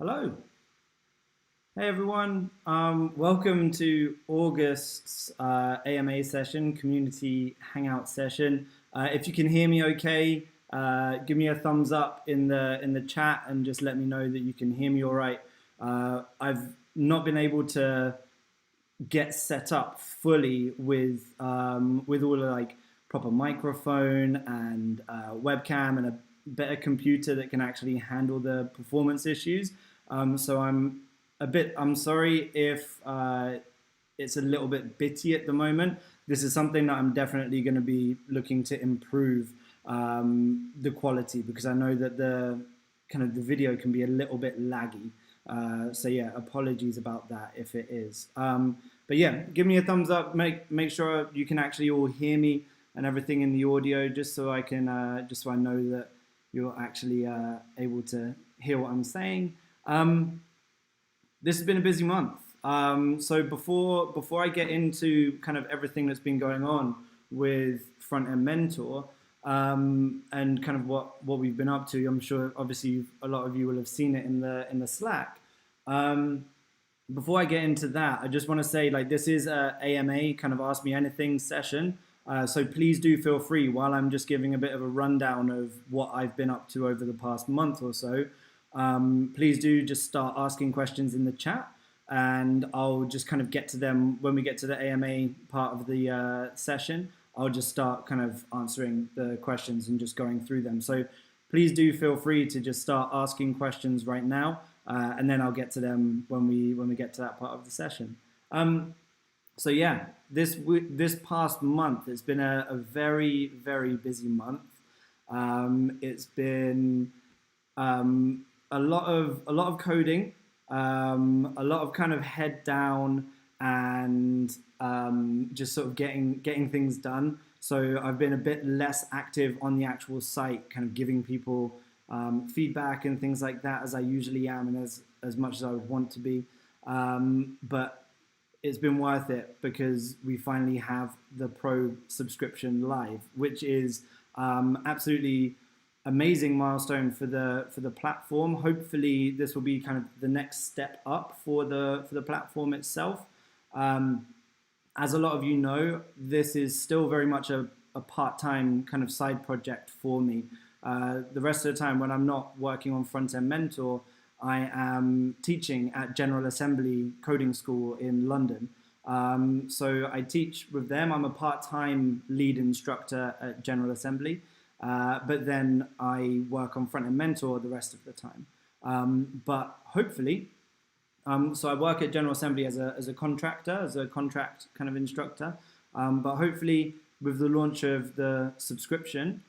Hello. Hey everyone. Welcome to August's AMA session, Community Hangout session. If you can hear me okay, give me a thumbs up in the chat and just let me know that you can hear me all right. I've not been able to get set up fully with all the proper microphone and webcam and a better computer that can actually handle the performance issues. So I'm sorry if it's a little bit bitty at the moment. This is something that I'm definitely going to be looking to improve the quality, because I know that the video can be a little bit laggy. So yeah, apologies about that if it is. But yeah, give me a thumbs up. Make sure you can actually all hear me and everything in the audio, just so I can just so I know that you're actually able to hear what I'm saying. This has been a busy month. So before I get into kind of everything that's been going on with Frontend Mentor and kind of what we've been up to, I'm sure obviously a lot of you will have seen it in the Slack. Before I get into that, I just want to say, this is a AMA kind of Ask Me Anything session. So please do feel free, while I'm just giving a bit of a rundown of what I've been up to over the past month or so. Please do just start asking questions in the chat, and I'll just kind of get to them when we get to the AMA part of the session. I'll just start kind of answering the questions and just going through them. So please do feel free to just start asking questions right now, and then I'll get to them when we get to that part of the session. So yeah, this past month, it's been a very, very busy month. It's been a lot of coding, a lot of kind of head down and just sort of getting things done. So I've been a bit less active on the actual site, kind of giving people feedback and things like that, as I usually am, and as much as I would want to be. But it's been worth it, because we finally have the Pro subscription live, which is absolutely amazing milestone for the platform. Hopefully this will be kind of the next step up for the platform itself. As a lot of you know, this is still very much a part-time kind of side project for me. The rest of the time, when I'm not working on Frontend Mentor, I am teaching at General Assembly Coding School in London. So I teach with them. I'm a part-time lead instructor at General Assembly. But then I work on Frontend Mentor the rest of the time. But hopefully, so I work at General Assembly as a contractor, as a contract kind of instructor. But hopefully, with the launch of the subscription,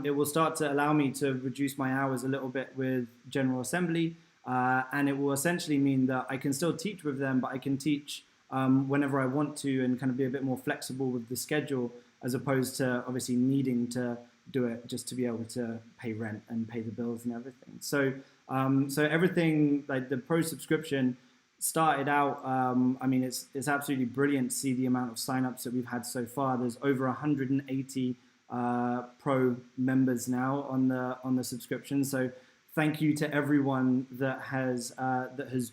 it will start to allow me to reduce my hours a little bit with General Assembly. And it will essentially mean that I can still teach with them, but I can teach whenever I want to, and kind of be a bit more flexible with the schedule, as opposed to obviously needing to do it just to be able to pay rent and pay the bills and everything. So so everything, like the Pro subscription started out, I mean, it's absolutely brilliant to see the amount of signups that we've had so far. There's over 180 Pro members now on the subscription. So thank you to everyone that has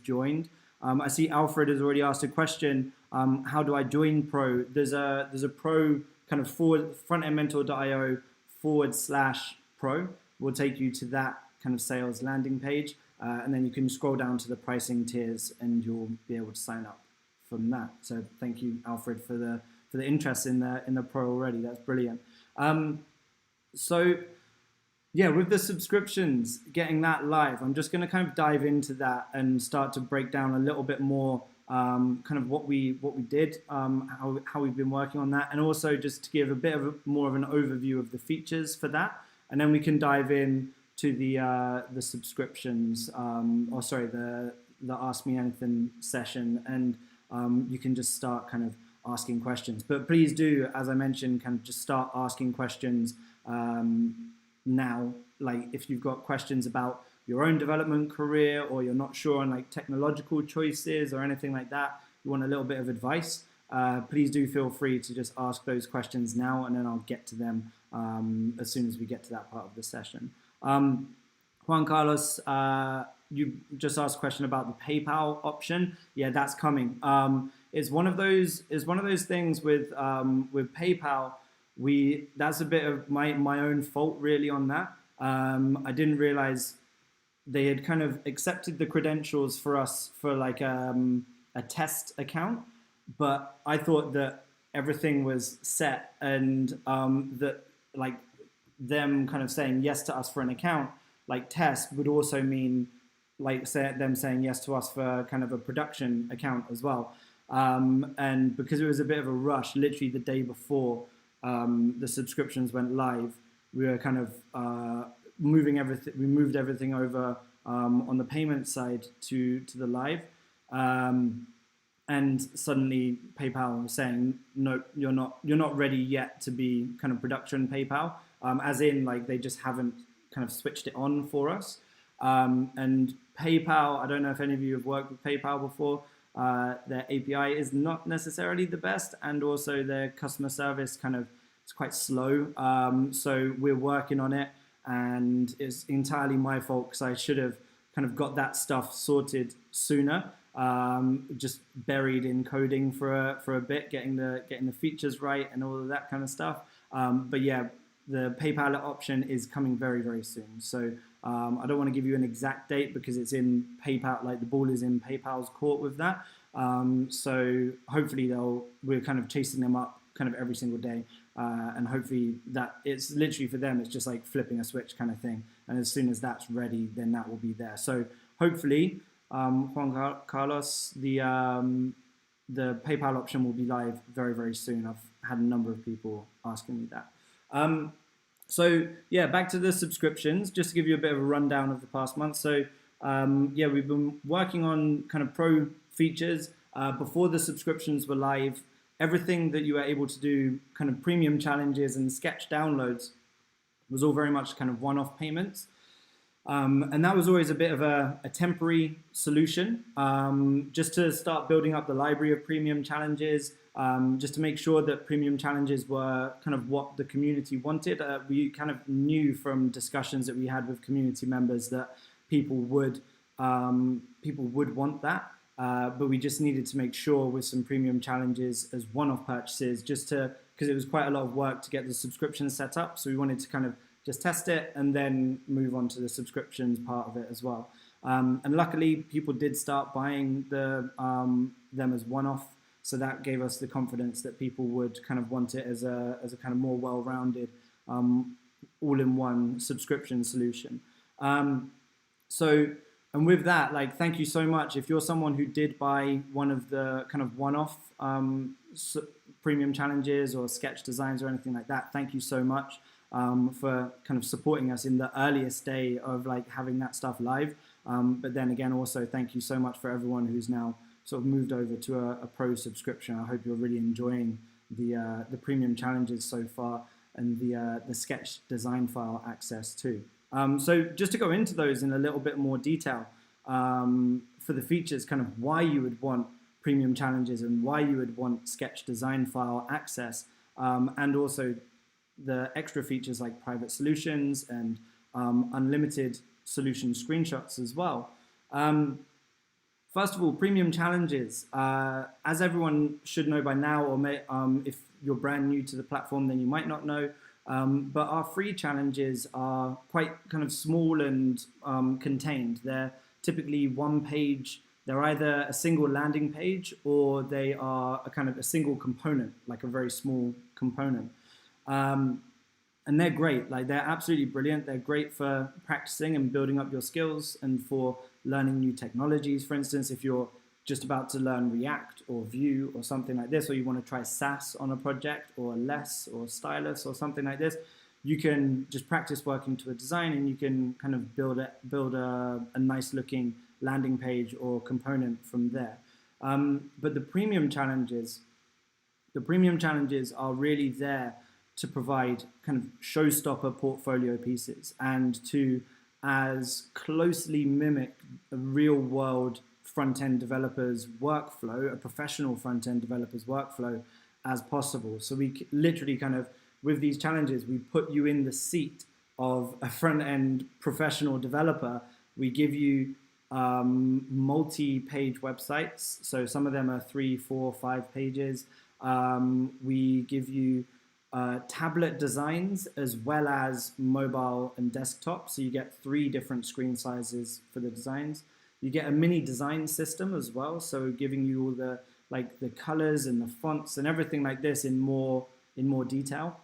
joined. I see Alfred has already asked a question. How do I join Pro? There's a Pro kind of frontendmentor.io/pro will take you to that kind of sales landing page, and then you can scroll down to the pricing tiers, and you'll be able to sign up from that. So thank you, Alfred, for the interest in the Pro already. That's brilliant. So yeah, with the subscriptions, getting that live, I'm just going to kind of dive into that and start to break down a little bit more kind of what we did, how we've been working on that, and also just to give a bit of more of an overview of the features for that, and then we can dive in to the subscriptions, or sorry, the Ask Me Anything session, and you can just start kind of asking questions. But please do, as I mentioned, kind of just start asking questions now. Like if you've got questions about your own development career, or you're not sure on like technological choices or anything like that, you want a little bit of advice, please do feel free to just ask those questions now, and then I'll get to them as soon as we get to that part of the session. Juan Carlos you just asked a question about the PayPal option. Yeah, that's coming. It's one of those things with PayPal. That's a bit of my own fault really on that. I didn't realize they had kind of accepted the credentials for us for like a test account, but I thought that everything was set, and that like them kind of saying yes to us for an account like test would also mean like them saying yes to us for kind of a production account as well. And because it was a bit of a rush, literally the day before the subscriptions went live, we were kind of moving everything. We moved everything over on the payment side to the live, and suddenly PayPal was saying, no, you're not ready yet to be kind of production PayPal, as in like they just haven't kind of switched it on for us. And PayPal, I don't know if any of you have worked with PayPal before. Their API is not necessarily the best, and also their customer service it's quite slow. So we're working on it, and it's entirely my fault because I should have kind of got that stuff sorted sooner. Just buried in coding for a bit, getting the features right and all of that kind of stuff. But yeah, the PayPal option is coming very, very soon. So I don't want to give you an exact date because it's in PayPal, like the ball is in PayPal's court with that. So hopefully we're kind of chasing them up kind of every single day. And hopefully that it's literally for them, it's just like flipping a switch kind of thing. And as soon as that's ready, then that will be there. So hopefully, Juan Carlos, the PayPal option will be live very, very soon. I've had a number of people asking me that. So yeah, back to the subscriptions, just to give you a bit of a rundown of the past month. So yeah, we've been working on kind of pro features before the subscriptions were live. Everything that you were able to do, kind of premium challenges and sketch downloads, was all very much kind of one-off payments. And that was always a bit of a temporary solution, just to start building up the library of premium challenges, just to make sure that premium challenges were kind of what the community wanted. We kind of knew from discussions that we had with community members that people would want that, but we just needed to make sure with some premium challenges as one-off purchases, because it was quite a lot of work to get the subscription set up. So we wanted to kind of just test it and then move on to the subscriptions part of it as well. And luckily, people did start buying them as one-off, so that gave us the confidence that people would kind of want it as a kind of more well-rounded, all-in-one subscription solution. And with that, like, thank you so much. If you're someone who did buy one of the kind of one-off premium challenges or sketch designs or anything like that, thank you so much. For kind of supporting us in the earliest day of like having that stuff live. But then again, also thank you so much for everyone who's now sort of moved over to a pro subscription. I hope you're really enjoying the premium challenges so far, and the sketch design file access too. So just to go into those in a little bit more detail, for the features, kind of why you would want premium challenges and why you would want sketch design file access, and also the extra features like private solutions and unlimited solution screenshots as well. First of all, premium challenges. As everyone should know by now, or if you're brand new to the platform, then you might not know, but our free challenges are quite kind of small and contained. They're typically one page. They're either a single landing page or they are a single component, like a very small component. And they're great, like they're absolutely brilliant. They're great for practicing and building up your skills and for learning new technologies. For instance, if you're just about to learn React or Vue or something like this, or you want to try Sass on a project or Less or Stylus or something like this, you can just practice working to a design and you can kind of build a nice looking landing page or component from there. But the premium challenges are really there to provide kind of showstopper portfolio pieces and to as closely mimic a real world front-end developer's workflow, a professional front-end developer's workflow as possible. So we literally kind of, with these challenges, we put you in the seat of a front-end professional developer. We give you multi-page websites. So some of them are 3, 4, 5 pages. We give you tablet designs as well as mobile and desktop. So you get 3 different screen sizes for the designs. You get a mini design system as well. So giving you all the the colors and the fonts and everything like this in more detail.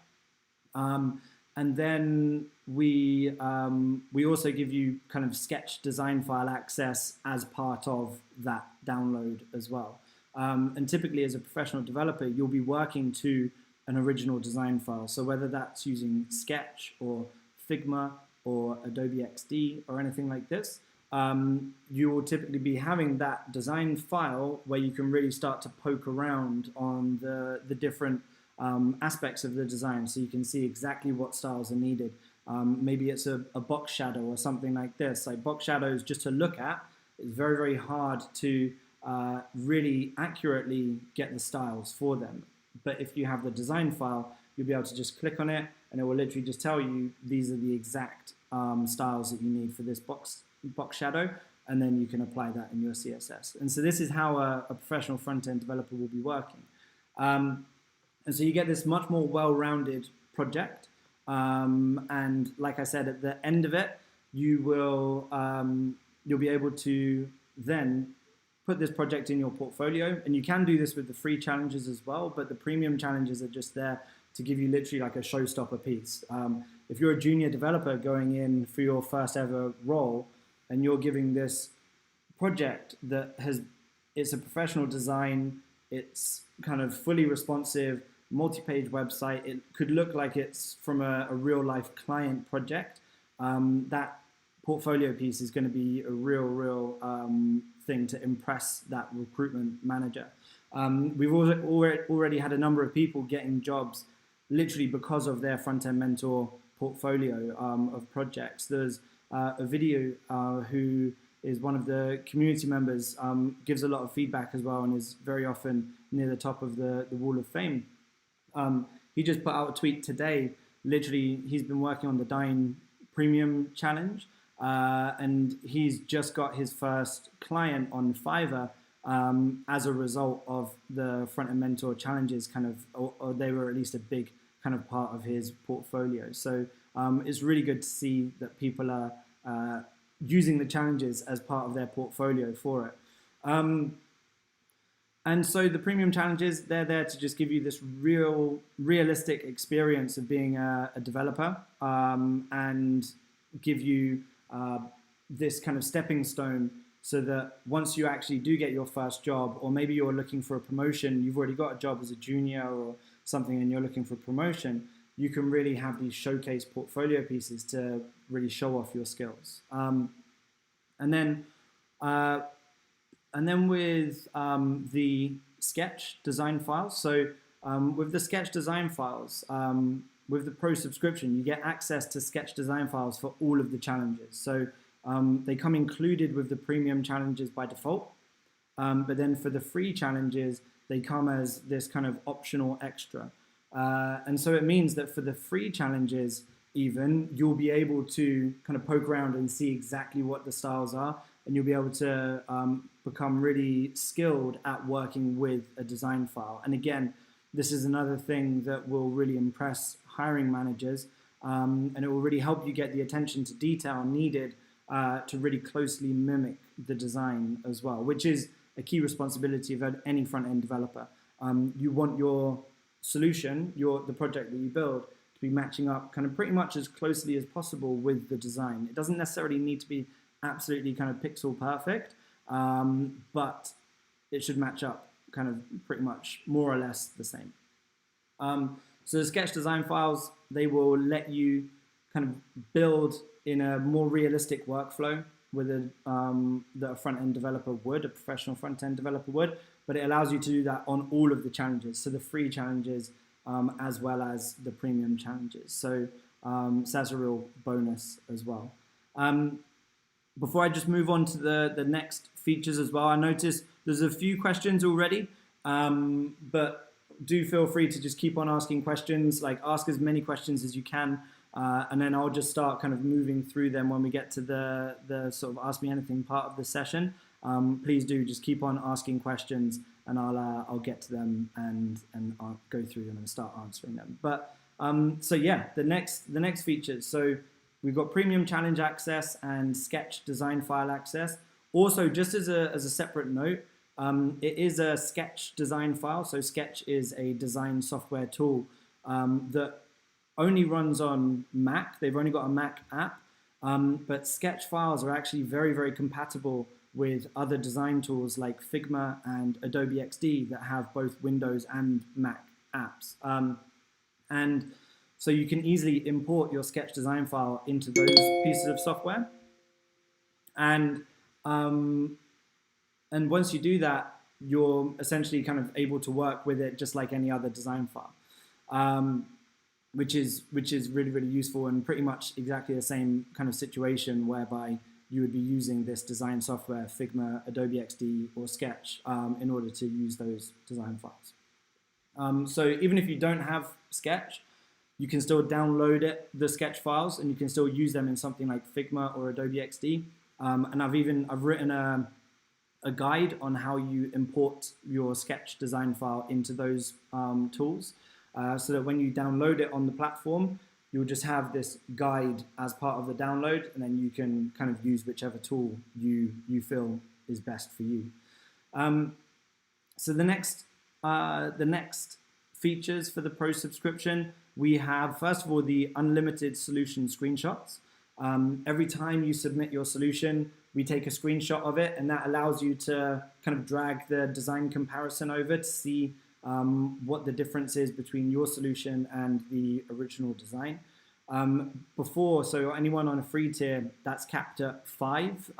And then we also give you kind of sketch design file access as part of that download as well. And typically as a professional developer, you'll be working to an original design file. So whether that's using Sketch or Figma or Adobe XD or anything like this, you will typically be having that design file where you can really start to poke around on the different aspects of the design, so you can see exactly what styles are needed. Maybe it's a box shadow or something like this. Like box shadows, just to look at, it's very, very hard to really accurately get the styles for them. But if you have the design file, you'll be able to just click on it and it will literally just tell you these are the exact styles that you need for this box shadow, and then you can apply that in your CSS. And so this is how a professional front-end developer will be working. And so you get this much more well-rounded project. And like I said, at the end of it, you will you'll be able to then put this project in your portfolio. And you can do this with the free challenges as well, but the premium challenges are just there to give you literally like a showstopper piece. If you're a junior developer going in for your first ever role, and you're giving this project that it's a professional design, it's kind of fully responsive, multi-page website, it could look like it's from a real life client project, that portfolio piece is going to be a real thing to impress that recruitment manager. We've already had a number of people getting jobs literally because of their Frontend Mentor portfolio of projects. There's a video who is one of the community members, gives a lot of feedback as well and is very often near the top of the Wall of Fame. He just put out a tweet today. Literally, he's been working on the Dine Premium Challenge, and he's just got his first client on Fiverr as a result of the Frontend Mentor challenges, or they were at least a big kind of part of his portfolio. So it's really good to see that people are using the challenges as part of their portfolio for it. And so the premium challenges, they're there to just give you this realistic experience of being a developer, and give you this kind of stepping stone, so that once you actually do get your first job, or maybe you're looking for a promotion, you've already got a job as a junior or something and you're looking for promotion, you can really have these showcase portfolio pieces to really show off your skills. And then with the sketch design files, so with the sketch design files, with the pro subscription, you get access to sketch design files for all of the challenges. So they come included with the premium challenges by default, but then for the free challenges, they come as this kind of optional extra. And so it means that for the free challenges, even, you'll be able to kind of poke around and see exactly what the styles are, and you'll be able to become really skilled at working with a design file. And again, this is another thing that will really impress hiring managers, and it will really help you get the attention to detail needed to really closely mimic the design as well, which is a key responsibility of any front-end developer. You want your solution, the project that you build, to be matching up kind of pretty much as closely as possible with the design. It doesn't necessarily need to be absolutely kind of pixel perfect, but it should match up kind of pretty much more or less the same. So the sketch design files, they will let you kind of build in a more realistic workflow with that a front-end developer would, a professional front-end developer would, but it allows you to do that on all of the challenges, so the free challenges as well as the premium challenges. So, so that's a real bonus as well. Before I just move on to the next features as well, I noticed there's a few questions already, but do feel free to just keep on asking questions, like ask as many questions as you can. and then I'll just start kind of moving through them when we get to the sort of Ask Me Anything part of the session. Please do just keep on asking questions, and I'll get to them and I'll go through them and start answering them. But so yeah, the next features. So we've got Premium Challenge access and Sketch design file access. Also, just as a separate note, it is a Sketch design file. So Sketch is a design software tool that only runs on Mac. They've only got a Mac app, but Sketch files are actually very, very compatible with other design tools like Figma and Adobe XD that have both Windows and Mac apps. And so you can easily import your Sketch design file into those pieces of software. And once you do that, you're essentially kind of able to work with it just like any other design file, which is really, really useful, and pretty much exactly the same kind of situation whereby you would be using this design software, Figma, Adobe XD, or Sketch, in order to use those design files. So even if you don't have Sketch, you can still download the Sketch files, and you can still use them in something like Figma or Adobe XD. And I've written a guide on how you import your Sketch design file into those tools, so that when you download it on the platform, you'll just have this guide as part of the download, and then you can kind of use whichever tool you feel is best for you. So the next features for the Pro subscription, we have, first of all, the unlimited solution screenshots. Every time you submit your solution, we take a screenshot of it, and that allows you to kind of drag the design comparison over to see what the difference is between your solution and the original design. So anyone on a free tier, that's capped at 5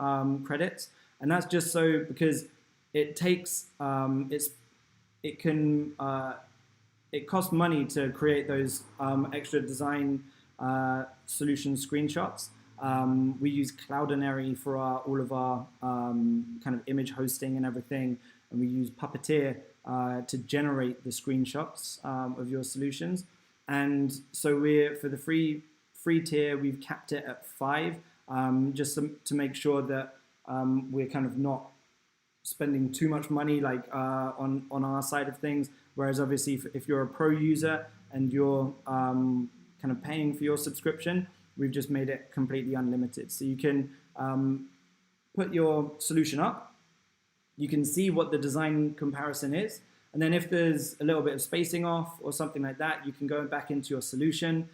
credits, and that's just so because it takes it costs money to create those extra design solution screenshots. We use Cloudinary for all of our kind of image hosting and everything, and we use Puppeteer to generate the screenshots of your solutions. And so for the free tier, we've capped it at 5, just to make sure that we're kind of not spending too much money like on our side of things. Whereas obviously if you're a pro user and you're kind of paying for your subscription, we've just made it completely unlimited. So you can put your solution up, you can see what the design comparison is, and then if there's a little bit of spacing off or something like that, you can go back into your solution,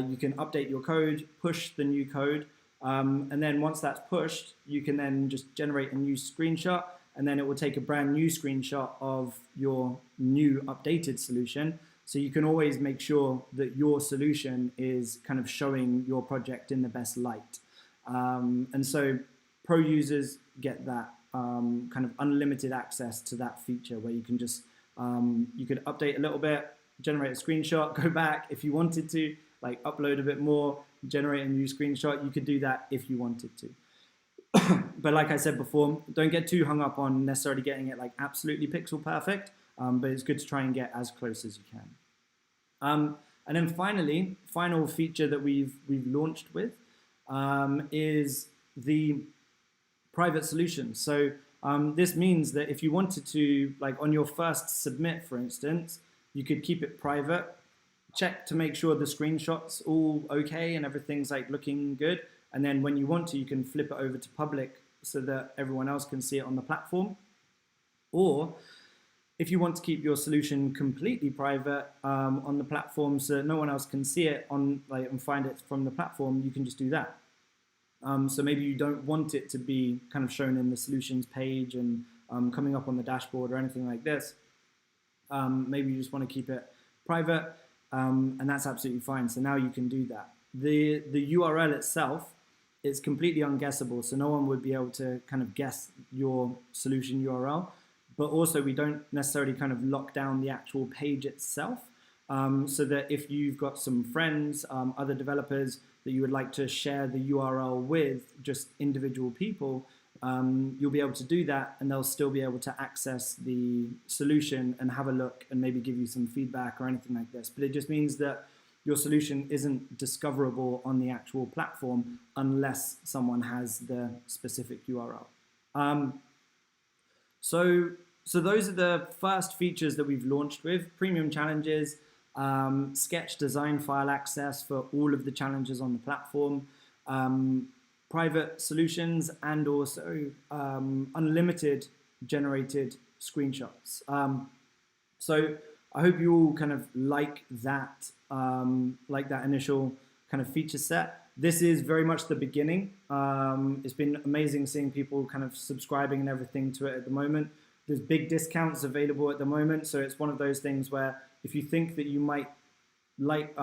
you can update your code, push the new code, and then once that's pushed, you can then just generate a new screenshot, and then it will take a brand new screenshot of your new updated solution. So you can always make sure that your solution is kind of showing your project in the best light. And so pro users get that kind of unlimited access to that feature where you can just, you could update a little bit, generate a screenshot, go back if you wanted to, like upload a bit more, generate a new screenshot. You could do that if you wanted to. But like I said before, don't get too hung up on necessarily getting it like absolutely pixel perfect, but it's good to try and get as close as you can. And then final feature that we've launched with is the private solution. So this means that if you wanted to, like on your first submit, for instance, you could keep it private, check to make sure the screenshot's all okay and everything's like looking good. And then when you want to, you can flip it over to public so that everyone else can see it on the platform. Or if you want to keep your solution completely private on the platform so that no one else can see it and find it from the platform, you can just do that. So maybe you don't want it to be kind of shown in the solutions page and coming up on the dashboard or anything like this. Maybe you just want to keep it private, and that's absolutely fine. So now you can do that. The URL itself is completely unguessable, so no one would be able to kind of guess your solution URL. But also we don't necessarily kind of lock down the actual page itself, so that if you've got some friends, other developers that you would like to share the URL with, just individual people, you'll be able to do that, and they'll still be able to access the solution and have a look and maybe give you some feedback or anything like this. But it just means that your solution isn't discoverable on the actual platform unless someone has the specific URL. So those are the first features that we've launched with premium challenges, sketch design file access for all of the challenges on the platform, private solutions, and also unlimited generated screenshots. So I hope you all kind of like that initial kind of feature set. This is very much the beginning. It's been amazing seeing people kind of subscribing and everything to it at the moment. There's big discounts available at the moment, so it's one of those things where if you think that you might like,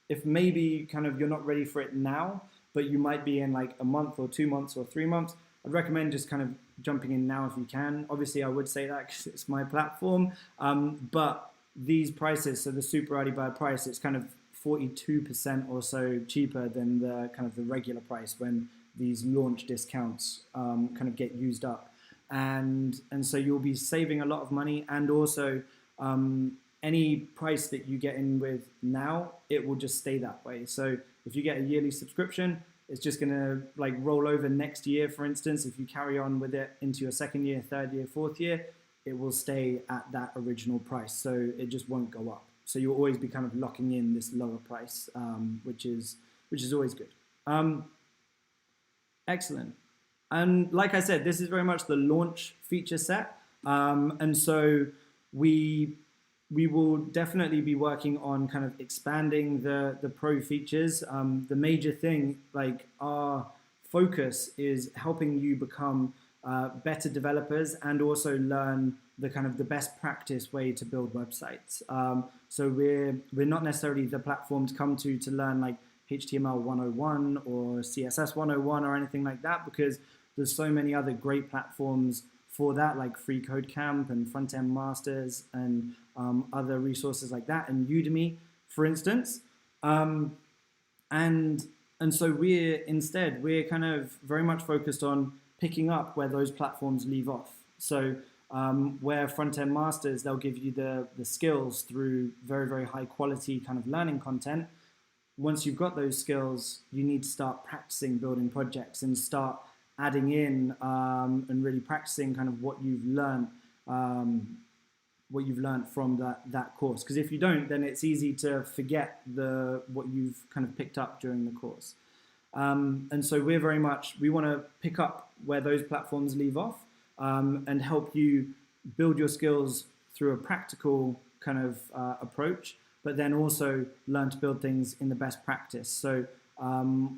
if maybe kind of you're not ready for it now, but you might be in like a month or 2 months or 3 months, I'd recommend just kind of jumping in now if you can. Obviously, I would say that because it's my platform, but these prices, so the super early bird price, it's kind of 42% or so cheaper than the kind of the regular price when these launch discounts kind of get used up, and so you'll be saving a lot of money, and also any price that you get in with now, it will just stay that way. So if you get a yearly subscription, it's just going to like roll over next year. For instance, if you carry on with it into your second year, third year, fourth year, it will stay at that original price. So it just won't go up. So you'll always be kind of locking in this lower price, which is always good. Excellent. And like I said, this is very much the launch feature set. And so we will definitely be working on kind of expanding the pro features. The major thing, like our focus is helping you become better developers and also learn the kind of the best practice way to build websites. So we're not necessarily the platform to come to learn like HTML 101 or CSS 101 or anything like that, because there's so many other great platforms for that, like Free Code Camp and Frontend Masters and other resources like that, and Udemy, for instance. And so we're kind of very much focused on picking up where those platforms leave off. So where Frontend Masters, they'll give you the skills through very, very high quality kind of learning content. Once you've got those skills, you need to start practicing building projects and start adding in and really practicing kind of what you've learned from that course. Because if you don't, then it's easy to forget what you've kind of picked up during the course. And so we want to pick up where those platforms leave off and help you build your skills through a practical kind of approach, but then also learn to build things in the best practice. So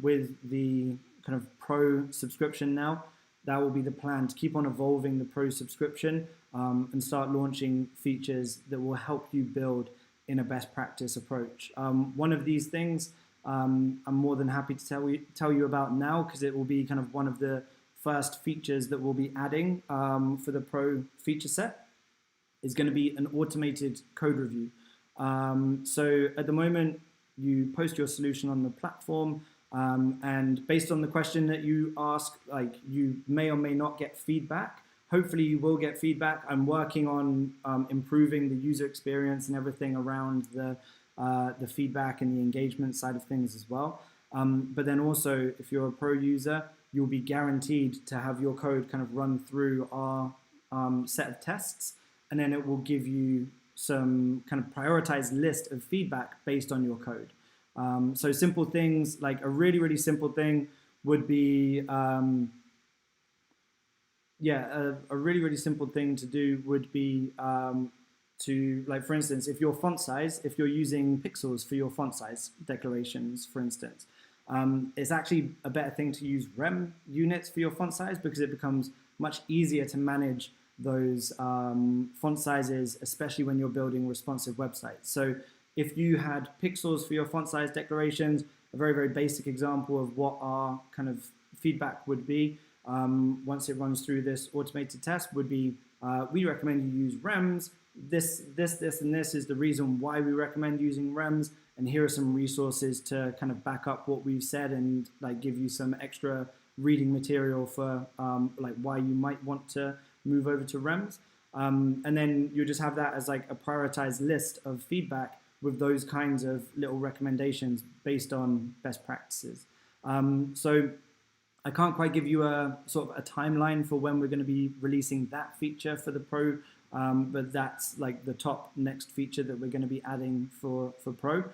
with the kind of pro subscription now, that will be the plan, to keep on evolving the pro subscription and start launching features that will help you build in a best practice approach. One of these things I'm more than happy to tell you about now, because it will be kind of one of the first features that we'll be adding for the pro feature set, is going to be an automated code review. So at the moment, you post your solution on the platform, and based on the question that you ask, like, you may or may not get feedback. Hopefully you will get feedback. I'm working on improving the user experience and everything around the feedback and the engagement side of things as well. But then also, if you're a pro user, you'll be guaranteed to have your code kind of run through our set of tests, and then it will give you some kind of prioritized list of feedback based on your code. So simple things, like a really, really simple thing would be, a really, really simple thing to do would be to, like, for instance, if you're using pixels for your font size declarations, for instance, it's actually a better thing to use rem units for your font size, because it becomes much easier to manage those font sizes, especially when you're building responsive websites. So if you had pixels for your font size declarations, a very, very basic example of what our kind of feedback would be once it runs through this automated test would be, we recommend you use rems. This, and this is the reason why we recommend using rems, and here are some resources to kind of back up what we've said and like give you some extra reading material for like why you might want to move over to rems. And then you just have that as like a prioritized list of feedback with those kinds of little recommendations based on best practices. So I can't quite give you a sort of a timeline for when we're going to be releasing that feature for the Pro, but that's like the top next feature that we're going to be adding for Pro.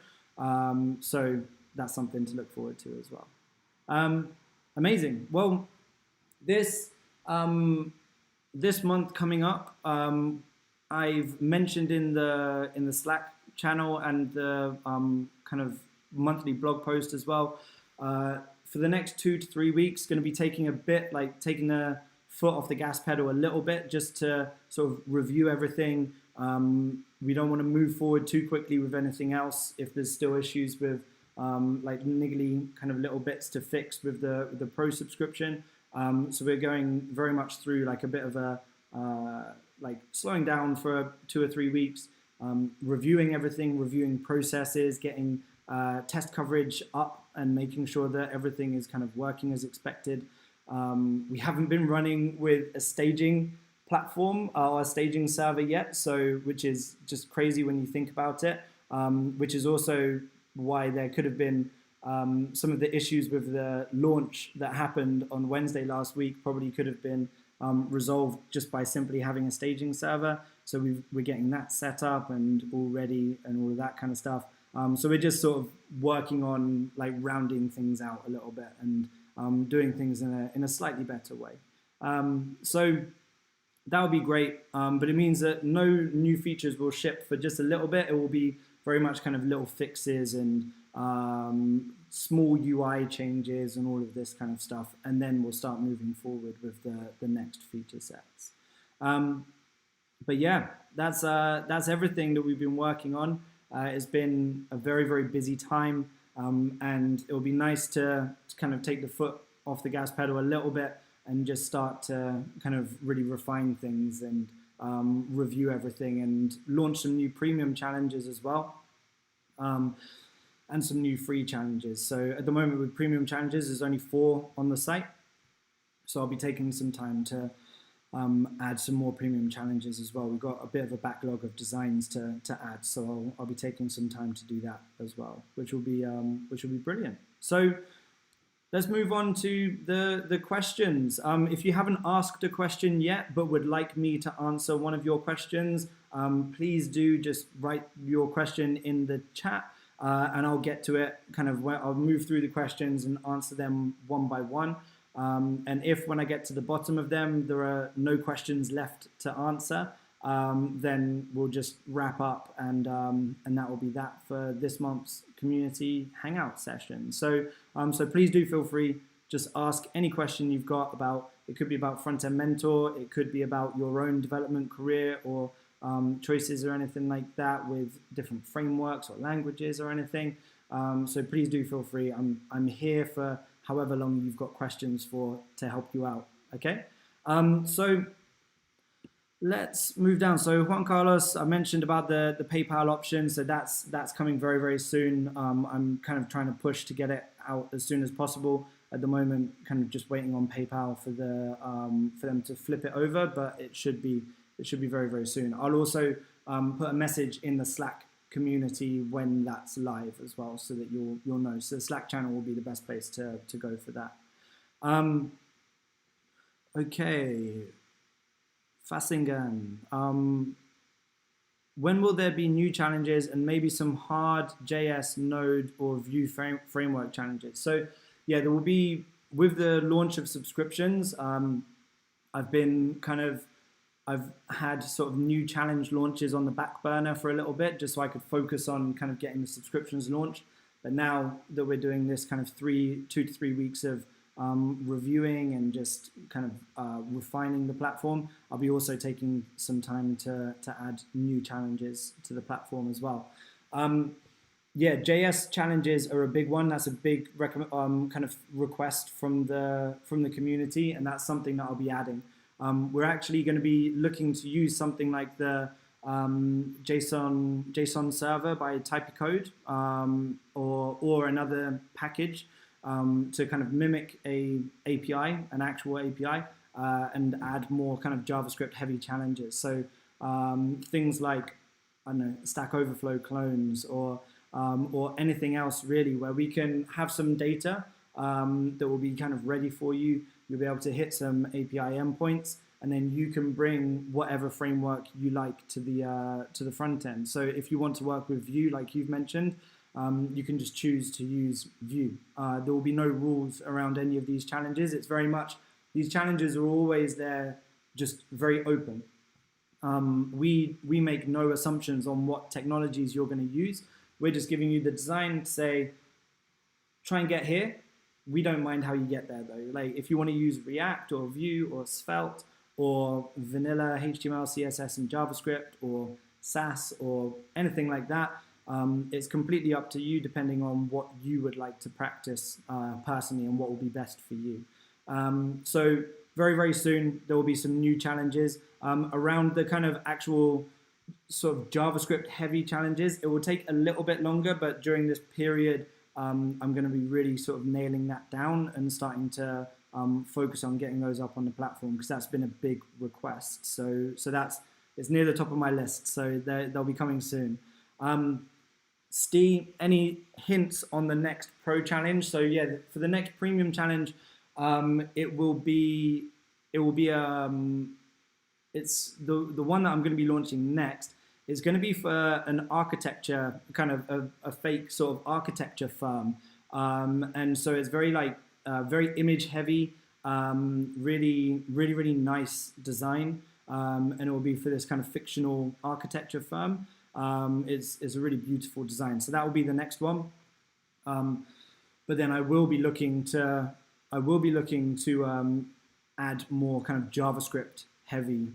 So that's something to look forward to as well. Amazing. Well, this month coming up, I've mentioned in the Slack channel and the kind of monthly blog post as well. For the next 2 to 3 weeks, going to be taking the foot off the gas pedal a little bit, just to sort of review everything. We don't want to move forward too quickly with anything else if there's still issues with like niggly kind of little bits to fix with the Pro subscription. So we're going very much through like a bit of a like slowing down for 2 or 3 weeks, reviewing everything, reviewing processes, getting test coverage up and making sure that everything is kind of working as expected. We haven't been running with a staging platform or a staging server yet, so which is just crazy when you think about it, which is also why there could have been some of the issues with the launch that happened on Wednesday last week probably could have been resolved just by simply having a staging server. So we're getting that set up and all ready and all of that kind of stuff. So we're just sort of working on like rounding things out a little bit and doing things in a slightly better way. So that would be great, but it means that no new features will ship for just a little bit. It will be very much kind of little fixes and small UI changes and all of this kind of stuff, and then we'll start moving forward with the next feature sets. But yeah, that's everything that we've been working on. It's been a very, very busy time, and it'll be nice to kind of take the foot off the gas pedal a little bit and just start to kind of really refine things and review everything and launch some new premium challenges as well, and some new free challenges. So at the moment with premium challenges, there's only 4 on the site. So I'll be taking some time to add some more premium challenges as well. We've got a bit of a backlog of designs to add, so I'll be taking some time to do that as well, which will be brilliant. So let's move on to the questions. If you haven't asked a question yet, but would like me to answer one of your questions, please do just write your question in the chat, and I'll get to it. I'll move through the questions and answer them one by one. And if when I get to the bottom of them, there are no questions left to answer, then we'll just wrap up, and that will be that for this month's Community Hangout session. So please do feel free, just ask any question you've got about, it could be about Frontend Mentor, it could be about your own development career or choices or anything like that with different frameworks or languages or anything. So please do feel free. I'm here for however long you've got questions for to help you out. Okay. So let's move down. So Juan Carlos, I mentioned about the PayPal option. So that's coming very, very soon. I'm kind of trying to push to get it out as soon as possible. At the moment, kind of just waiting on PayPal for them to flip it over, but it should be very, very soon. I'll also put a message in the Slack community when that's live as well, so that you'll know. So the Slack channel will be the best place to go for that. Okay, Fassingen. When will there be new challenges and maybe some hard JS, Node, or Vue framework challenges? So yeah, there will be, with the launch of subscriptions, I've had sort of new challenge launches on the back burner for a little bit, just so I could focus on kind of getting the subscriptions launched. But now that we're doing this kind of 2 to 3 weeks of reviewing and just kind of refining the platform, I'll be also taking some time to add new challenges to the platform as well. Yeah, JS challenges are a big one. That's a big kind of request from the community, and that's something that I'll be adding. We're actually going to be looking to use something like the JSON server by Typicode, or another package to kind of mimic an actual API, and add more kind of JavaScript heavy challenges. So things like I don't know, Stack Overflow clones or anything else really, where we can have some data that will be kind of ready for you. You'll be able to hit some API endpoints, and then you can bring whatever framework you like to the front end. So if you want to work with Vue, like you've mentioned, you can just choose to use Vue. There will be no rules around any of these challenges. It's very much, these challenges are always there, just very open. We make no assumptions on what technologies you're going to use. We're just giving you the design to say, try and get here. We don't mind how you get there though. Like if you want to use React or Vue or Svelte or vanilla HTML, CSS and JavaScript or Sass or anything like that, it's completely up to you depending on what you would like to practice personally and what will be best for you. So very, very soon there will be some new challenges around the kind of actual sort of JavaScript heavy challenges. It will take a little bit longer, but during this period, I'm going to be really sort of nailing that down and starting to focus on getting those up on the platform, because that's been a big request. So it's near the top of my list. So they'll be coming soon. Steve, any hints on the next pro challenge? So yeah, for the next premium challenge, it will be it's the one that I'm going to be launching next is going to be for an architecture, kind of a fake sort of architecture firm. And so it's very very image heavy, really nice design. And it will be for this kind of fictional architecture firm. It's a really beautiful design. So that will be the next one. But then I will be looking to add more kind of JavaScript heavy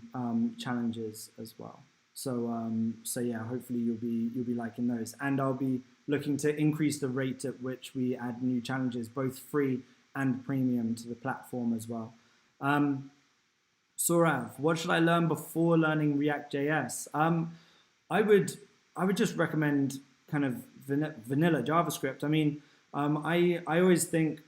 challenges as well. So yeah, hopefully you'll be liking those, and I'll be looking to increase the rate at which we add new challenges, both free and premium, to the platform as well. Saurav, what should I learn before learning React.js? I would just recommend kind of vanilla JavaScript. I mean, I always think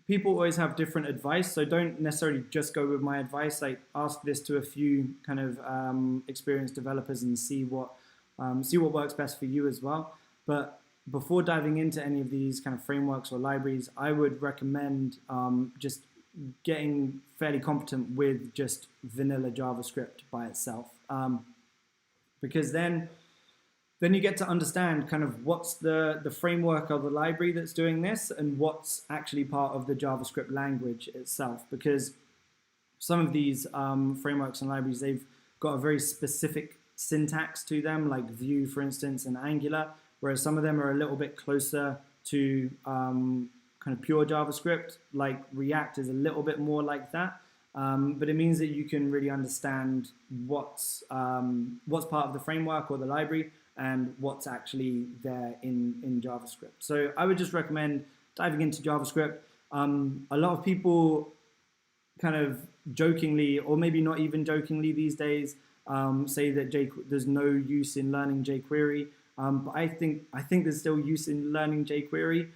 people always have different advice, so don't necessarily just go with my advice. Like, ask this to a few kind of experienced developers and see what works best for you as well. But before diving into any of these kind of frameworks or libraries, I would recommend just getting fairly competent with just vanilla JavaScript by itself, because then you get to understand kind of what's the framework or the library that's doing this and what's actually part of the JavaScript language itself. Because some of these frameworks and libraries, they've got a very specific syntax to them, like Vue, for instance, and Angular, whereas some of them are a little bit closer to kind of pure JavaScript, like React is a little bit more like that. But it means that you can really understand what's part of the framework or the library and what's actually there in JavaScript. So I would just recommend diving into JavaScript. A lot of people kind of jokingly, or maybe not even jokingly these days, say that there's no use in learning jQuery. But I think there's still use in learning jQuery.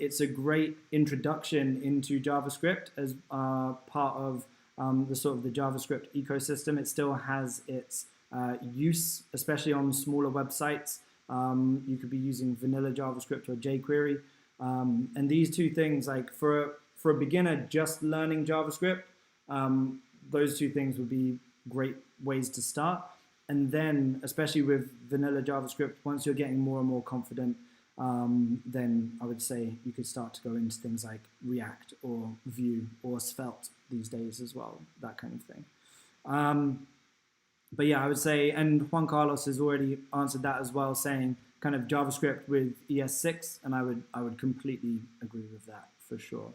It's a great introduction into JavaScript as part of the sort of the JavaScript ecosystem. It still has its use, especially on smaller websites. You could be using vanilla JavaScript or jQuery. And these two things, like for a beginner just learning JavaScript, those two things would be great ways to start. And then, especially with vanilla JavaScript, once you're getting more and more confident, then I would say you could start to go into things like React or Vue or Svelte these days as well, that kind of thing. But yeah, I would say, and Juan Carlos has already answered that as well, saying kind of JavaScript with ES6, and I would completely agree with that for sure.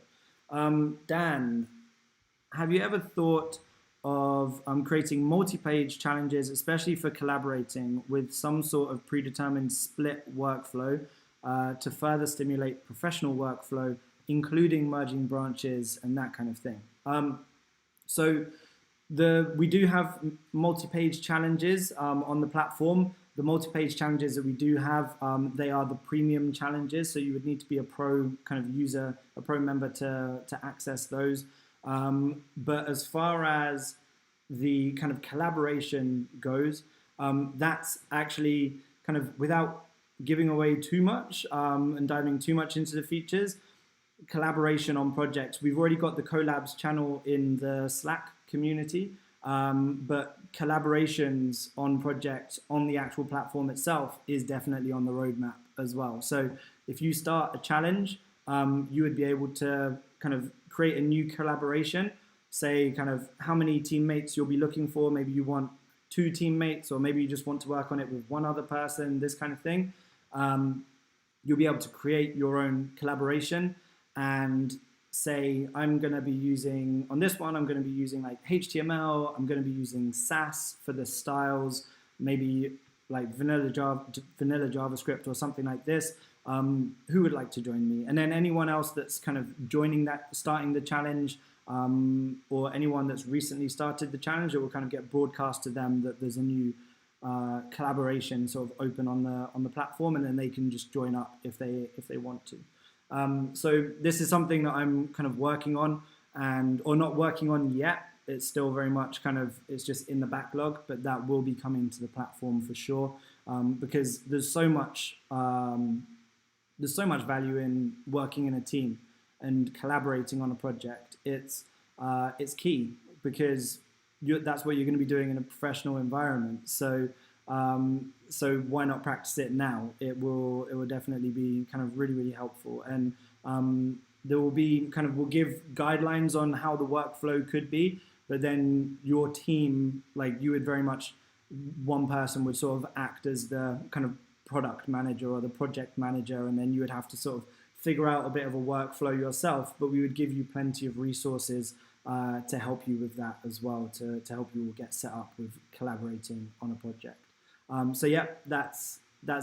Dan, have you ever thought of creating multi-page challenges, especially for collaborating, with some sort of predetermined split workflow to further stimulate professional workflow, including merging branches and that kind of thing? So we do have multi-page challenges on the platform. The multi-page challenges that we do have, they are the premium challenges. So you would need to be a pro kind of user, a pro member to access those. But as far as the kind of collaboration goes, That's actually kind of, without giving away too much and diving too much into the features, collaboration on projects. We've already got the collabs channel in the Slack community, but collaborations on projects on the actual platform itself is definitely on the roadmap as well. So if you start a challenge, you would be able to kind of create a new collaboration, say kind of how many teammates you'll be looking for. Maybe you want 2 teammates, or maybe you just want to work on it with 1 other person, this kind of thing. You'll be able to create your own collaboration and say, I'm going to be using, on this one, I'm going to be using like HTML, I'm going to be using Sass for the styles, maybe like vanilla JavaScript or something like this. Who would like to join me? And then anyone else that's kind of joining that, starting the challenge, or anyone that's recently started the challenge, it will kind of get broadcast to them that there's a new collaboration sort of open on the platform, and then they can just join up if they want to. So this is something that I'm kind of working on, or not working on yet. It's still very much kind of, it's just in the backlog, but that will be coming to the platform for sure, because there's so much value in working in a team and collaborating on a project. It's key, because that's what you're going to be doing in a professional environment. So why not practice it now? It will definitely be kind of really, really helpful. And there will be kind of, we'll give guidelines on how the workflow could be, but then your team, like you would very much, one person would sort of act as the kind of product manager or the project manager, and then you would have to sort of figure out a bit of a workflow yourself, but we would give you plenty of resources to help you with that as well, to help you all get set up with collaborating on a project. So yeah, that's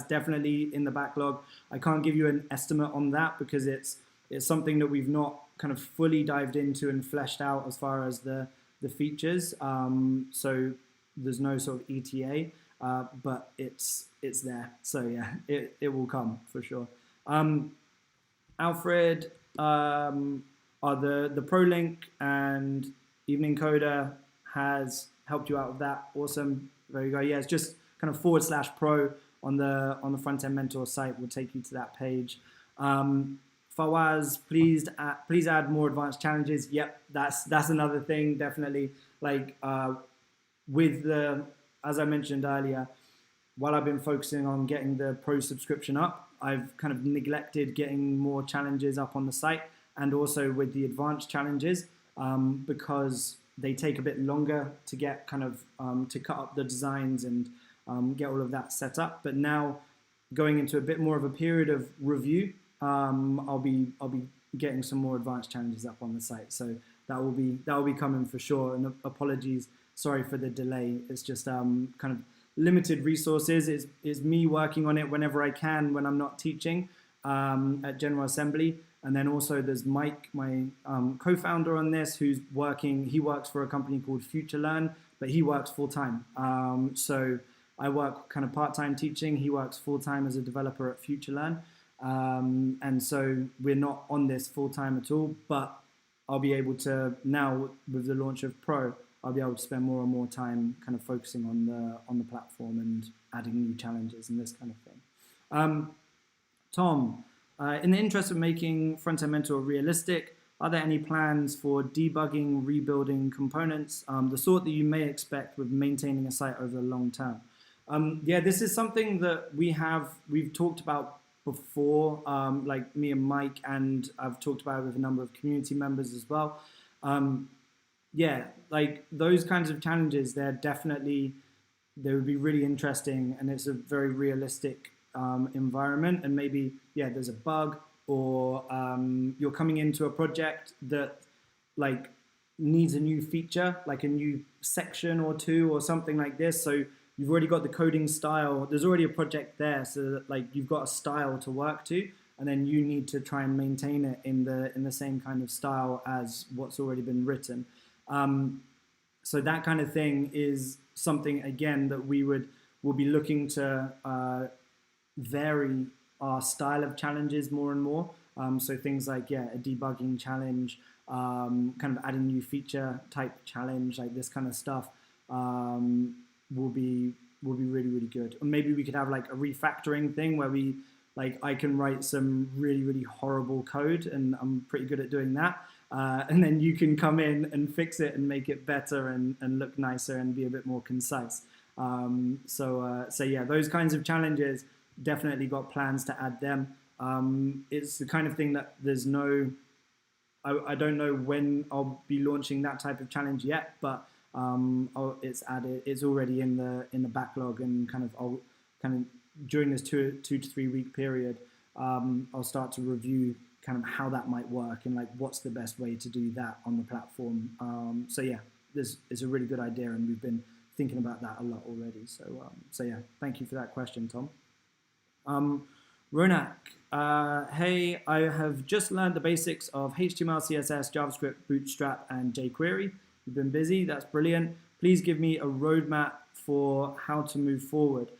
definitely in the backlog. I can't give you an estimate on that because it's something that we've not kind of fully dived into and fleshed out as far as the features. So there's no sort of ETA, but it's there. So yeah, it will come for sure. Alfred, the ProLink and Evening Coder has helped you out with that. Awesome. There you go. Yeah, it's just kind of /pro on the Frontend Mentor site will take you to that page. Fawaz, please add more advanced challenges. Yep, that's another thing, definitely. Like as I mentioned earlier, while I've been focusing on getting the Pro subscription up, I've kind of neglected getting more challenges up on the site, and also with the advanced challenges, because they take a bit longer to get kind of to cut up the designs and get all of that set up. But now, going into a bit more of a period of review, I'll be getting some more advanced challenges up on the site. So that will be coming for sure. And apologies, sorry for the delay. It's just kind of limited resources. It's me working on it whenever I can when I'm not teaching at General Assembly. And then also there's Mike, my co-founder on this, he works for a company called Future Learn, but he works full-time. So I work kind of part-time teaching. He works full-time as a developer at Future Learn. And so we're not on this full-time at all, but I'll be able to now, with the launch of Pro, I'll be able to spend more and more time kind of focusing on the platform and adding new challenges and this kind of thing. Tom, in the interest of making Frontend Mentor realistic, are there any plans for debugging, rebuilding components, the sort that you may expect with maintaining a site over the long term? Yeah, this is something that we've talked about before, like me and Mike, and I've talked about it with a number of community members as well. Yeah, like those kinds of challenges, they would be really interesting, and it's a very realistic environment. And maybe, yeah, there's a bug, or you're coming into a project that like needs a new feature, like a new section or two or something like this. So you've already got the coding style. There's already a project there, so that like you've got a style to work to, and then you need to try and maintain it in the same kind of style as what's already been written. So that kind of thing is something, again, that we'll be looking to vary our style of challenges more and more. So things like, yeah, a debugging challenge, kind of adding new feature type challenge, like this kind of stuff will be would be really, really good. Or maybe we could have like a refactoring thing where we like I can write some really, really horrible code, and I'm pretty good at doing that. And then you can come in and fix it and make it better and look nicer and be a bit more concise. So yeah, those kinds of challenges, definitely got plans to add them. It's the kind of thing that there's no, I don't know when I'll be launching that type of challenge yet, but it's added, it's already in the backlog, and I'll during this 2 to 3 week period, I'll start to review kind of how that might work and like what's the best way to do that on the platform. So yeah, this is a really good idea, and we've been thinking about that a lot already. So yeah, thank you for that question, Tom. Ronak, hey, I have just learned the basics of HTML, CSS, JavaScript, Bootstrap, and jQuery. You've been busy, that's brilliant. Please give me a roadmap for how to move forward.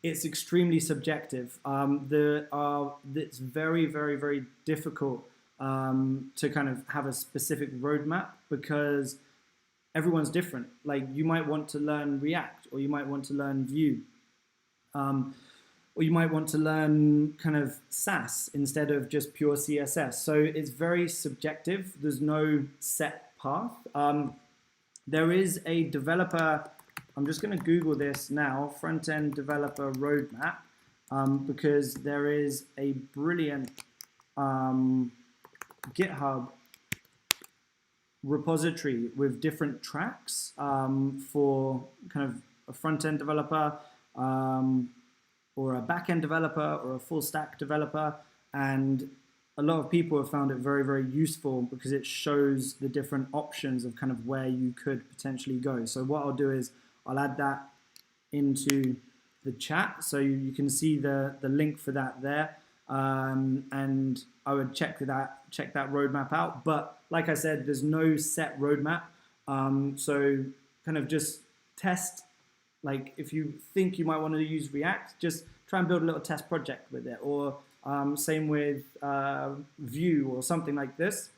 It's extremely subjective. It's very, very, very difficult to kind of have a specific roadmap, because everyone's different. Like, you might want to learn React, or you might want to learn Vue, or you might want to learn kind of Sass instead of just pure CSS. So it's very subjective. There's no set path. There is a developer, I'm just going to Google this now, front-end developer roadmap, because there is a brilliant GitHub repository with different tracks for kind of a front-end developer, or a back-end developer, or a full-stack developer. And a lot of people have found it very, very useful, because it shows the different options of kind of where you could potentially go. So what I'll do is I'll add that into the chat, so you can see the link for that there. And I would check that roadmap out. But like I said, there's no set roadmap. So kind of just test. Like, if you think you might want to use React, just try and build a little test project with it. Or same with Vue or something like this.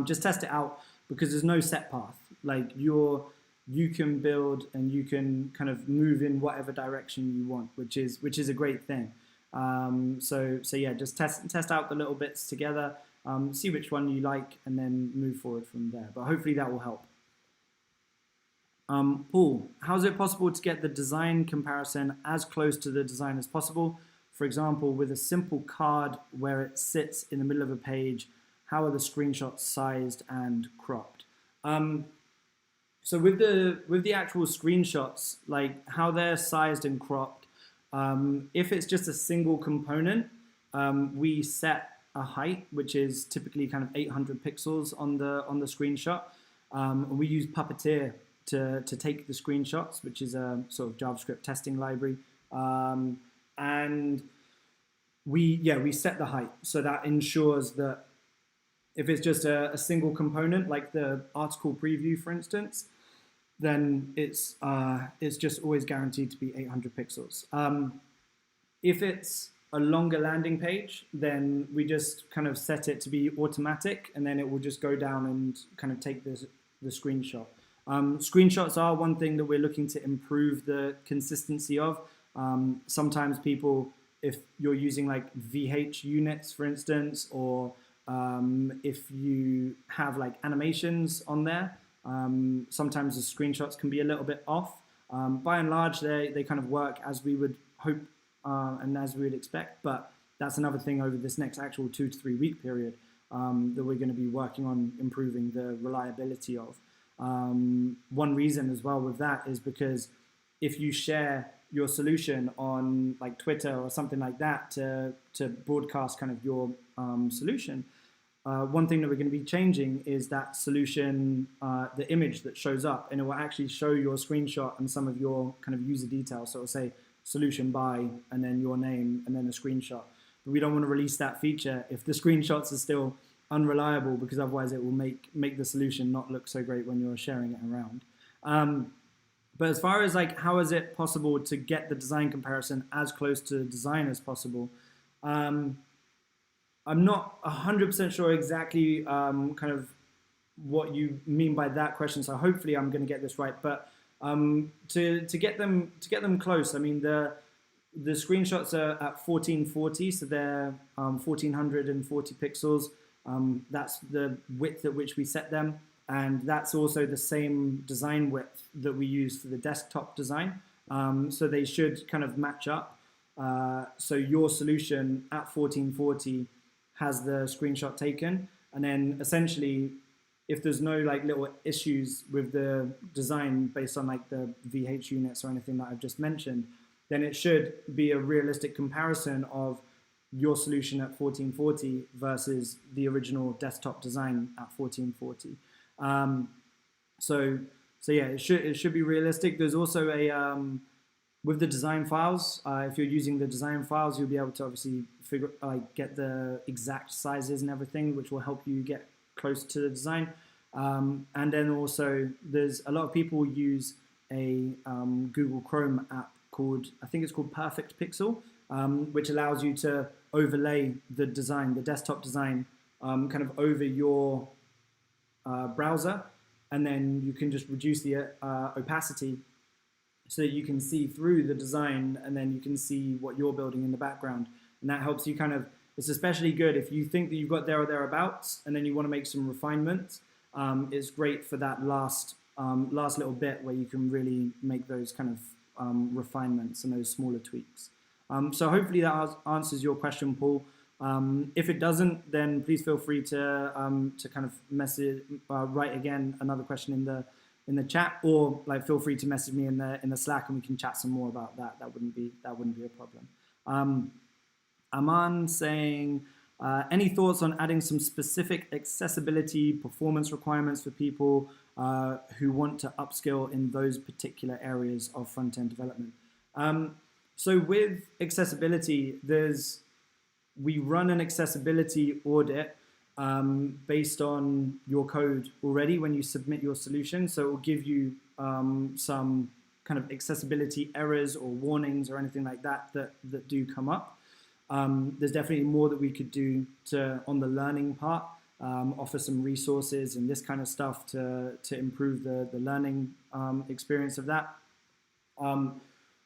Just test it out, because there's no set path. Like, you can build and you can kind of move in whatever direction you want, which is a great thing. So yeah, just test out the little bits together, see which one you like, and then move forward from there. But hopefully that will help. Paul, how is it possible to get the design comparison as close to the design as possible? For example, with a simple card where it sits in the middle of a page, how are the screenshots sized and cropped? So with the actual screenshots, like how they're sized and cropped, if it's just a single component, we set a height, which is typically kind of 800 pixels on the screenshot. And we use Puppeteer to take the screenshots, which is a sort of JavaScript testing library. And we set the height, so that ensures that if it's just a single component, like the article preview, for instance, then it's just always guaranteed to be 800 pixels. If it's a longer landing page, then we just kind of set it to be automatic, and then it will just go down and kind of take the screenshot. Screenshots are one thing that we're looking to improve the consistency of. Sometimes people, if you're using like VH units, for instance, or if you have like animations on there, sometimes the screenshots can be a little bit off. By and large, they kind of work as we would hope and as we would expect, but that's another thing over this next actual 2 to 3 week period that we're going to be working on improving the reliability of. One reason as well with that is because if you share your solution on like Twitter or something like that to broadcast kind of your solution, one thing that we're going to be changing is that solution, the image that shows up, and it will actually show your screenshot and some of your kind of user details. So it'll say solution by, and then your name, and then a screenshot. But we don't want to release that feature if the screenshots are still unreliable, because otherwise it will make the solution not look so great when you're sharing it around. But as far as like how is it possible to get the design comparison as close to design as possible, I'm not 100% sure exactly kind of what you mean by that question, so hopefully I'm going to get this right. But To get them close. I mean, the screenshots are at 1440, so they're 1440 pixels. That's the width at which we set them, and that's also the same design width that we use for the desktop design. So they should kind of match up. So your solution at 1440 has the screenshot taken, and then essentially, if there's no like little issues with the design based on like the VH units or anything that I've just mentioned, then it should be a realistic comparison of your solution at 1440 versus the original desktop design at 1440. So yeah, it should be realistic. There's also a with the design files. If you're using the design files, you'll be able to obviously get the exact sizes and everything, which will help you get close to the design. And then also, there's a lot of people use a Google Chrome app called, I think it's called Perfect Pixel, which allows you to overlay the design, the desktop design, kind of over your browser, and then you can just reduce the opacity so that you can see through the design, and then you can see what you're building in the background. And that helps you kind of, it's especially good if you think that you've got there or thereabouts, and then you want to make some refinements. It's great for that last little bit where you can really make those kind of refinements and those smaller tweaks. So hopefully that answers your question, Paul. If it doesn't, then please feel free to kind of write again another question in the chat, or like feel free to message me in the Slack, and we can chat some more about that. That wouldn't be a problem. Aman saying, any thoughts on adding some specific accessibility performance requirements for people who want to upskill in those particular areas of front-end development? So with accessibility, we run an accessibility audit based on your code already when you submit your solution. So it will give you some kind of accessibility errors or warnings or anything like that do come up. There's definitely more that we could do on the learning part, offer some resources and this kind of stuff to improve the learning experience of that.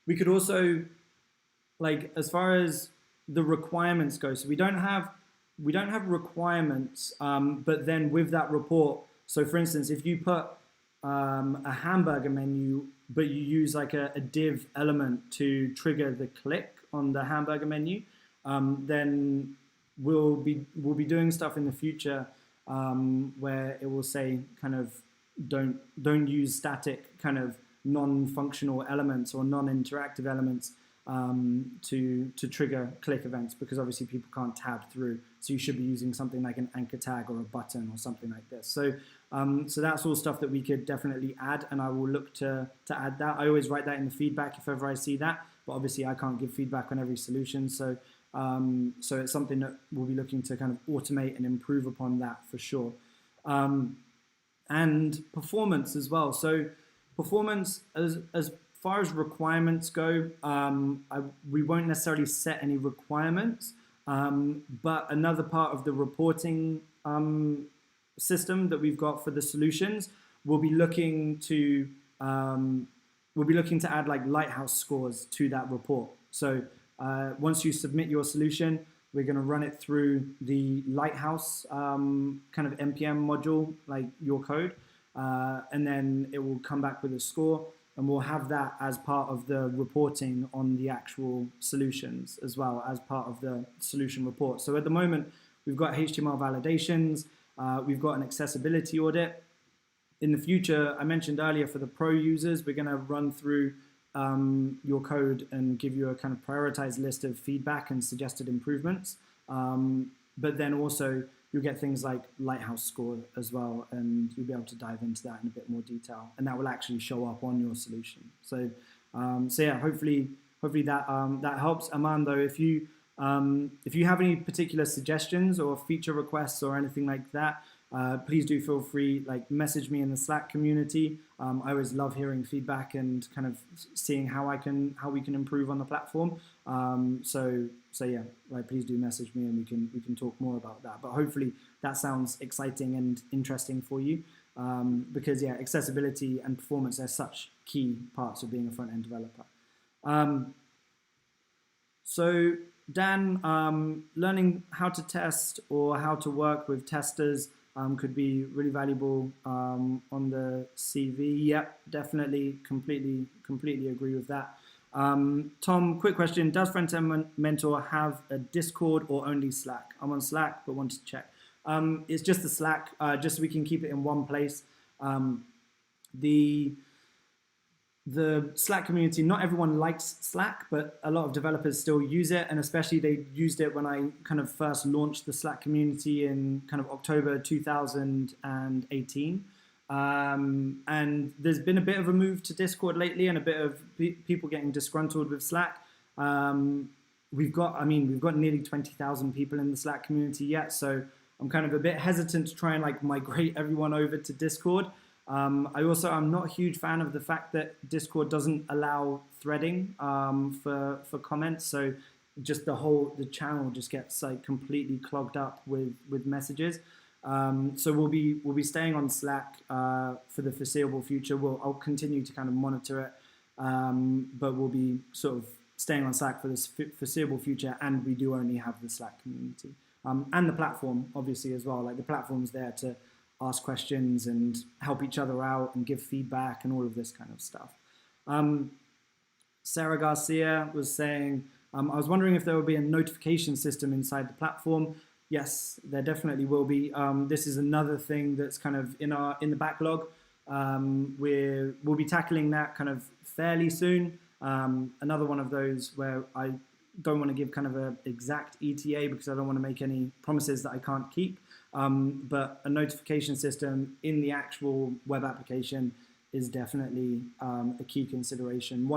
We could also, like, as far as the requirements go, so we don't have requirements, but then with that report, so for instance, if you put a hamburger menu, but you use like a div element to trigger the click on the hamburger menu, then we'll be doing stuff in the future where it will say kind of don't use static kind of non-functional elements or non-interactive elements to trigger click events, because obviously people can't tab through. So you should be using something like an anchor tag or a button or something like this. So so that's all stuff that we could definitely add, and I will look to add that. I always write that in the feedback if ever I see that, but obviously I can't give feedback on every solution. So so it's something that we'll be looking to kind of automate and improve upon that for sure. And performance as well. So performance, as far as requirements go, we won't necessarily set any requirements, but another part of the reporting system that we've got for the solutions, we'll be looking to add like lighthouse scores to that report. So once you submit your solution, we're going to run it through the lighthouse kind of npm module, like your code, and then it will come back with a score, and we'll have that as part of the reporting on the actual solutions as well, as part of the solution report. So at the moment, we've got HTML validations, we've got an accessibility audit. In the future, I mentioned earlier, for the pro users, we're going to run through your code and give you a kind of prioritized list of feedback and suggested improvements. But then also you'll get things like lighthouse score as well, and you'll be able to dive into that in a bit more detail, and that will actually show up on your solution. So so yeah, hopefully that helps. Aman, though, if you have any particular suggestions or feature requests or anything like that, please do feel free, like, message me in the Slack community. I always love hearing feedback and kind of seeing how we can improve on the platform. So yeah, like, please do message me, and we can talk more about that. But hopefully that sounds exciting and interesting for you. because accessibility and performance are such key parts of being a front-end developer. So Dan, learning how to test or how to work with testers could be really valuable on the CV. Yep, definitely, completely agree with that. Tom, quick question. Does Frontend Mentor have a Discord or only Slack? I'm on Slack, but wanted to check. It's just the Slack, just so we can keep it in one place. The Slack community, not everyone likes Slack, but a lot of developers still use it, and especially they used it when I kind of first launched the Slack community in kind of October 2018. And there's been a bit of a move to Discord lately, and a bit of people getting disgruntled with Slack. We've got nearly 20,000 people in the Slack community yet, so I'm kind of a bit hesitant to try and like migrate everyone over to Discord. I'm not a huge fan of the fact that Discord doesn't allow threading for comments, so just the channel just gets like completely clogged up with messages. So we'll be staying on Slack for the foreseeable future. I'll continue to kind of monitor it, but we'll be sort of staying on Slack for the foreseeable future, and we do only have the Slack community and the platform obviously as well. Like the platform's there to ask questions and help each other out and give feedback and all of this kind of stuff. Sarah Garcia was saying, I was wondering if there would be a notification system inside the platform. Yes, there definitely will be. This is another thing that's kind of in the backlog. We'll be tackling that kind of fairly soon. Another one of those where I don't want to give kind of an exact ETA because I don't want to make any promises that I can't keep. But a notification system in the actual web application is definitely a key consideration.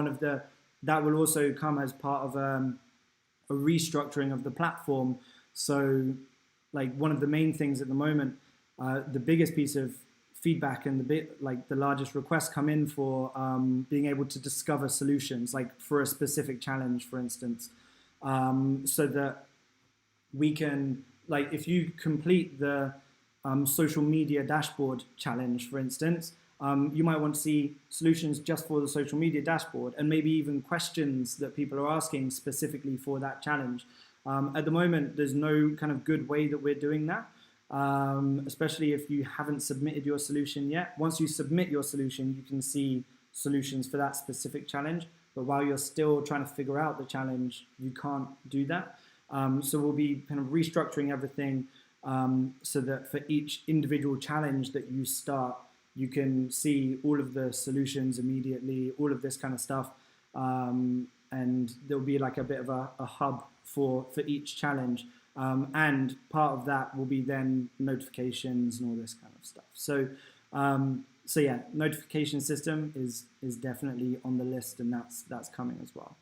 That will also come as part of a restructuring of the platform. So like one of the main things at the moment, the biggest piece of feedback and the largest requests come in for being able to discover solutions, like for a specific challenge, for instance, so that we can, like if you complete the social media dashboard challenge, for instance, you might want to see solutions just for the social media dashboard and maybe even questions that people are asking specifically for that challenge. At the moment, there's no kind of good way that we're doing that, especially if you haven't submitted your solution yet. Once you submit your solution, you can see solutions for that specific challenge. But while you're still trying to figure out the challenge, you can't do that. So we'll be kind of restructuring everything so that for each individual challenge that you start, you can see all of the solutions immediately, all of this kind of stuff. And there'll be like a bit of a hub for each challenge. And part of that will be then notifications and all this kind of stuff. So yeah, notification system is definitely on the list, and that's coming as well.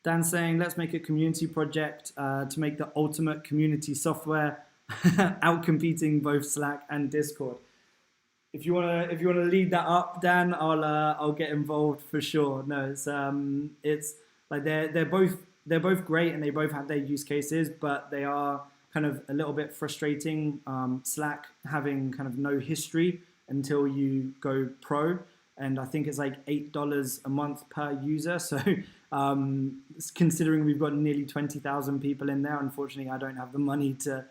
Dan's saying, let's make a community project to make the ultimate community software, out-competing both Slack and Discord. If you wanna lead that up, Dan, I'll get involved for sure. No, it's like they're both great and they both have their use cases, but they are kind of a little bit frustrating. Slack having kind of no history until you go pro, and I think it's like $8 a month per user. So considering we've got nearly 20,000 people in there, unfortunately, I don't have the money to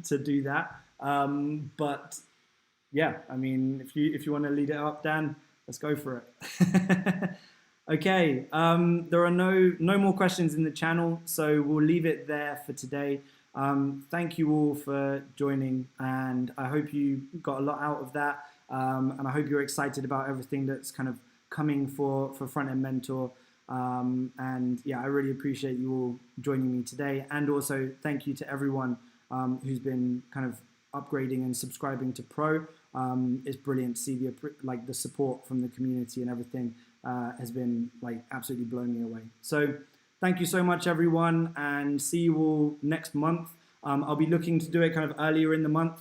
do that. But yeah, I mean, if you want to lead it up, Dan, let's go for it. Okay, there are no more questions in the channel, so we'll leave it there for today. Thank you all for joining, and I hope you got a lot out of that, and I hope you're excited about everything that's kind of coming for Frontend Mentor. And yeah, I really appreciate you all joining me today, and also thank you to everyone who's been kind of upgrading and subscribing to Pro. It's brilliant to see the support from the community, and everything has been like absolutely blowing me away. So thank you so much, everyone, and see you all next month. I'll be looking to do it kind of earlier in the month.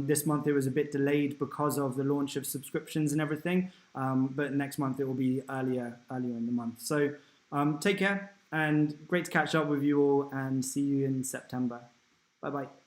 This month it was a bit delayed because of the launch of subscriptions and everything, but next month it will be earlier in the month. So take care, and great to catch up with you all, and see you in September. Bye-bye.